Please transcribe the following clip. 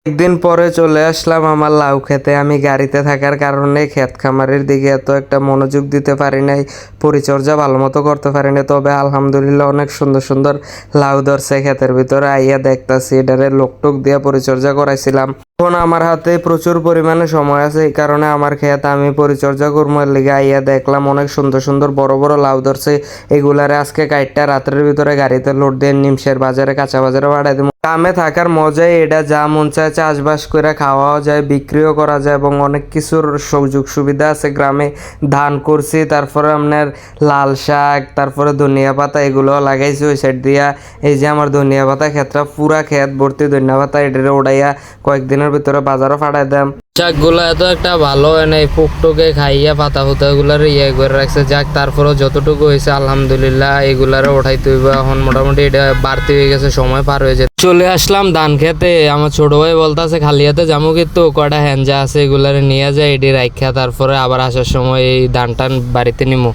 একদিন পরে চলে আসলাম আমার লাউ খেতে। আমি গাড়িতে থাকার কারণে ক্ষেত খামারের দিকে এত একটা মনোযোগ দিতে পারি নাই, পরিচর্যা ভালো মতো করতে পারি নাই। তবে আলহামদুলিল্লাহ অনেক সুন্দর সুন্দর লাউ ধরছে ক্ষেতের ভিতরে। আইয়া দেখতাছি এটারে লোকটোক দিয়ে পরিচর্যা করাইছিলাম। এখন আমার হাতে প্রচুর পরিমাণে সময় আছে, এই কারণে আমার ক্ষেত আমি পরিচর্যা করবো। এর লিগে আইয়া দেখলাম অনেক সুন্দর সুন্দর বড় বড় লাউ ধরছে। এগুলারে আজকে কাইটটা রাত্রের ভিতরে গাড়িতে লোড দিয়ে নিমশের বাজারে, কাঁচা বাজারে পাঠাই দিব। গ্রামে থাকার মজাই এটা, যা মন চায় চাষবাস করে খাওয়াও যায়, বিক্রিও করা যায় এবং অনেক কিছুর সুযোগ সুবিধা আছে গ্রামে। ধান করছি, তারপরে আপনার লাল শাক, তারপরে ধনিয়া পাতা এগুলো লাগাইছি ওই সাইড দিয়া। এই যে আমার ধনিয়া পাতা ক্ষেতটা পুরা ক্ষেত ভর্তি ধনিয়া পাতা, এটারে উড়াইয়া কয়েকদিনের ভিতরে বাজারও পাঠাই দাম। শাকগুলো এত একটা ভালো হয় নাই, পোকটোকে খাইয়া পাতা ফুতা এগুলার করে রাখছে। যাক, তারপরেও যতটুকু হয়েছে আলহামদুলিল্লাহ এগুলারে উঠাইতে হইব। এখন মোটামুটি এটা বাড়তি হয়ে গেছে, সময় পার হয়ে যায়। চলে আসলাম ধান খেতে। আমার ছোট ভাই বলতেছে খালি হাতে যাবো, কিন্তু কয়টা হ্যাঞ্জা আছে এগুলারে নিয়ে যায়, এটি রাখা তারপরে আবার আসার সময় এই ধান টান বাড়িতে নিমো।